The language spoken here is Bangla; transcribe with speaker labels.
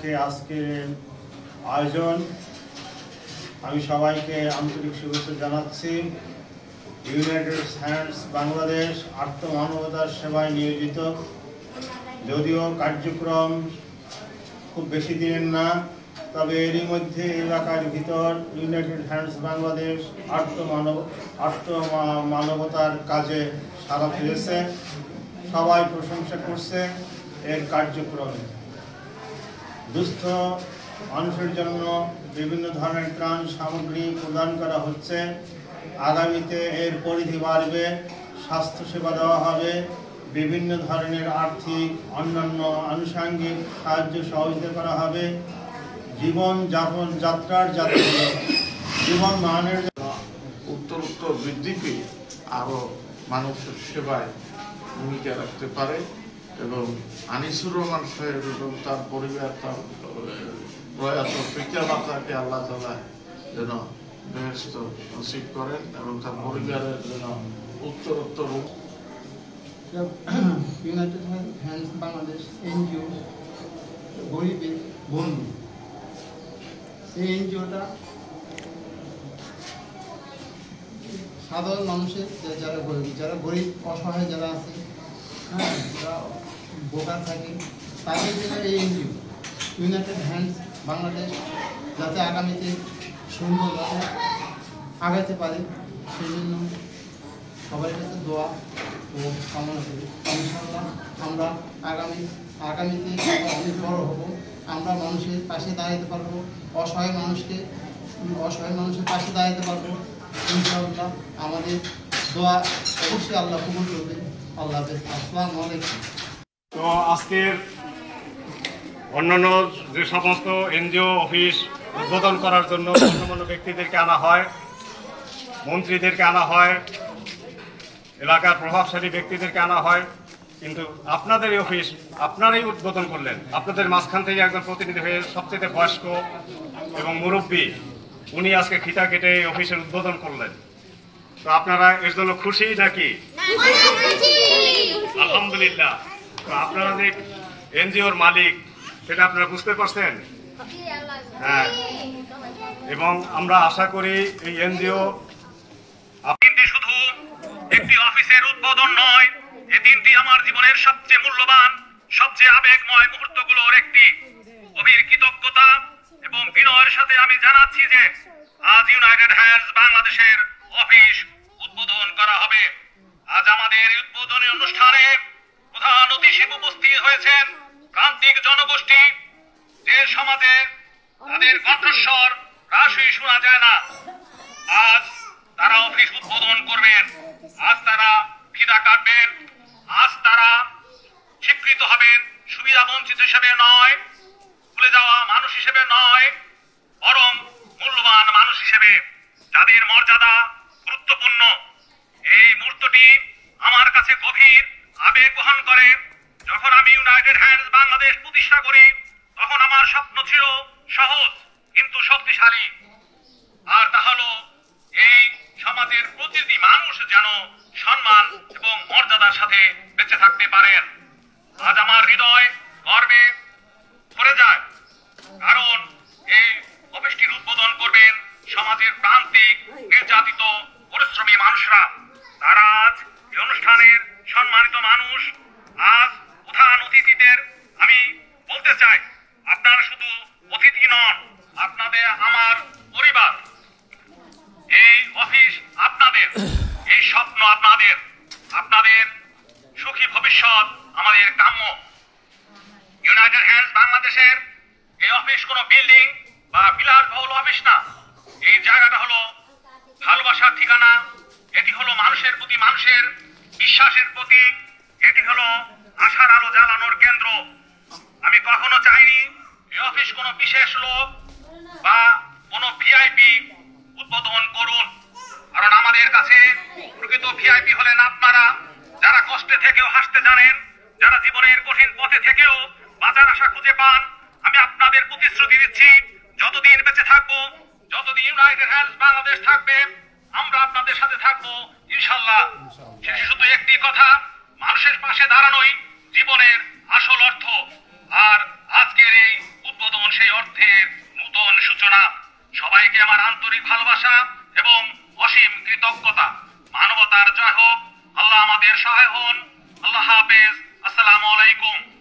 Speaker 1: উপলক্ষে আজকের আয়োজন। আমি সবাইকে আন্তরিক শুভেচ্ছা জানাচ্ছি। ইউনাইটেড হ্যান্ডস বাংলাদেশ আত্মমানবতার সেবায় নিয়োজিত। যদিও কার্যক্রম খুব বেশি দিনের না, তবে এরই মধ্যে এলাকার ভিতর ইউনাইটেড হ্যান্ডস বাংলাদেশ আত্মমানবতার কাজে সাড়া ফেলেছে। সবাই প্রশংসা করছে এর কার্যক্রমে। দুস্থ মানুষের জন্য বিভিন্ন ধরনের ত্রাণ সামগ্রী প্রদান করা হচ্ছে। আগামীতে এর পরিধি বাড়বে, স্বাস্থ্যসেবা দেওয়া হবে, বিভিন্ন ধরনের আর্থিক অন্যান্য আনুষঙ্গিক সাহায্য সহযোগিতা করা হবে। যাত্রার জীবন মানের
Speaker 2: উত্তরোত্তর বৃদ্ধি পেয়ে আরো মানুষের সেবায় ভূমিকা রাখতে পারে এবং আনিসুর রহমান সাহেব এবং তার পরিবার, তার প্রয়াত পিতা মাতাকে আল্লাহ তাআলা যেন বেহেশত নসিব করেন এবং তার পরিবারের যেন উত্তরোত্তর।
Speaker 3: ইউনাইটেড হ্যান্ডস বাংলাদেশ এনজিও গরিবের বন্ধু। এই এনজিওটা সাধারণ মানুষের যারা গরিব অসহায় যারা আছে, যারা বোকা থাকে, তাদের জন্য এই এনজিও ইউনাইটেড হ্যান্ডস বাংলাদেশ যাতে আগামীতে সুন্দরভাবে আগাতে পারে সেই জন্য সবার কাছে দোয়া ও কামনা করি। ইনশাআল্লাহ আমরা আগামীতে অনেক বড় হব। আমরা মানুষের পাশে দাঁড়াতে পারবো, অসহায় মানুষের পাশে দাঁড়াতে পারবো। ইনশাআল্লাহ আমাদের দোয়া অবশ্যই আল্লাহ কবুল করবে। আল্লাহ হাফেজ। আসসালামু আলাইকুম।
Speaker 4: তো আজকের অন্যান্য যে সমস্ত এনজিও অফিস উদ্বোধন করার জন্য গণ্যমান্য ব্যক্তিদেরকে আনা হয়, মন্ত্রীদেরকে আনা হয়, এলাকার প্রভাবশালী ব্যক্তিদেরকে আনা হয়, কিন্তু আপনাদের এই অফিস আপনারাই উদ্বোধন করলেন। আপনাদের মাঝখান থেকে একজন প্রতিনিধি হয়ে সবচেয়ে বয়স্ক এবং মুরব্বী উনি আজকে ফিতা কেটে এই অফিসের উদ্বোধন করলেন। তো আপনারা এর জন্য খুশি নাকি? আলহামদুলিল্লাহ। তো আপনারা যে এনজিওর মালিক সেটা আপনারা বুঝতে পারছেন? হ্যাঁ। এবং আমরা আশা করি এই এনজিও শুধু একটি অফিসের উদ্বোধন নয়, এই দিনটি আমার জীবনের সবচেয়ে মূল্যবান, সবচেয়ে আবেগময় মুহূর্তগুলোর একটি। গভীর কৃতজ্ঞতা এবং বিনয়ের সাথে আমি জানাচ্ছি যে আজ ইউনাইটেড হ্যান্ডস বাংলাদেশের অফিস উদ্বোধন করা হবে। আজ আমাদের উদ্বোধনী অনুষ্ঠানে প্রধান অতিথি হিসেবে উপস্থিত হয়েছেন প্রান্তিক জনগোষ্ঠী, যে সমাজে তাদের কণ্ঠস্বর প্রায়শই শোনা যায় না। আজ তারা অফিস উদ্বোধন করবেন, আজ তারা ফিতা কাটবেন, আজ তারা স্বীকৃত হবেন সুবিধা বঞ্চিত হিসেবে নয়, ভুলে যাওয়া মানুষ হিসেবে নয়, বরং মূল্যবান মানুষ হিসেবে, যাদের মর্যাদা গুরুত্বপূর্ণ। এই মুহূর্তটি আমার কাছে গভীর আবেগ বহন করে। যখন আমি ইউনাইটেড হ্যান্ডস বাংলাদেশ প্রতিষ্ঠা করি তখন আমার স্বপ্ন ছিল সহজ কিন্তু শক্তিশালী, আর তা হলো এই সমাজের প্রতিটি মানুষ যেন সম্মান এবং মর্যাদার সাথে বেঁচে থাকতে পারেন। আজ আমার হৃদয় গর্বে ভরে যায়, কারণ এই অফিসটির উদ্বোধন করবেন সমাজের প্রান্তিক নির্যাতিত পরিশ্রমী মানুষরা। তারা আজ এই অনুষ্ঠানের সম্মানিত মানুষ। আজ প্রধান অতিথিদের আমি বলতে চাই, আপনারা শুধু অতিথি নন, আপনাদের আমার পরিবার। এই অফিস আপনাদের, এই স্বপ্ন আপনাদের, আপনাদের সুখী ভবিষ্যৎ আমাদের কাম্য। ইউনাইটেড হ্যান্ডস বাংলাদেশের এই অফিস কোনো বিল্ডিং বা বিলাসবহুল অফিস না। এই জায়গাটা হলো ভালোবাসার ঠিকানা, এটি হলো মানুষের প্রতি মানুষের বিশ্বাসের প্রতীক, এটি হলো আশার আলো জ্বালানোর কেন্দ্র। আমি কখনো চাইনি এই অফিস কোনো বিশেষ লোক বা কোনো ভিআইপি উদ্বোধন করুন, কারণ আমাদের কাছে প্রকৃত ভিআইপি হলেন আপনারা, যারা কষ্টে থেকেও হাসতে জানেন, যারা জীবনের কঠিন পথে থেকেও বাঁচার আশা খুঁজে পান। আমি আপনাদের প্রতিশ্রুতি দিচ্ছি, যতদিন বেঁচে থাকবো, যতদিন ইউনাইটেড হ্যান্ডস বাংলাদেশ থাকবে, আমরা আপনাদের সাথে থাকবো ইনশাআল্লাহ। শেষে শুধু একটি কথা, মানুষের পাশে দাঁড়ানোই জীবনের আসল অর্থ। আর আজকের এই উদ্বোধন
Speaker 5: পথের নূতন সূচনা। সবাইকে আমার আন্তরিক ভালোবাসা এবং অসীম কৃতজ্ঞতা। মানবতার জয় হোক। আল্লাহ আমাদের সহায় হন। আল্লাহ হাফেজ। আসসালামু আলাইকুম।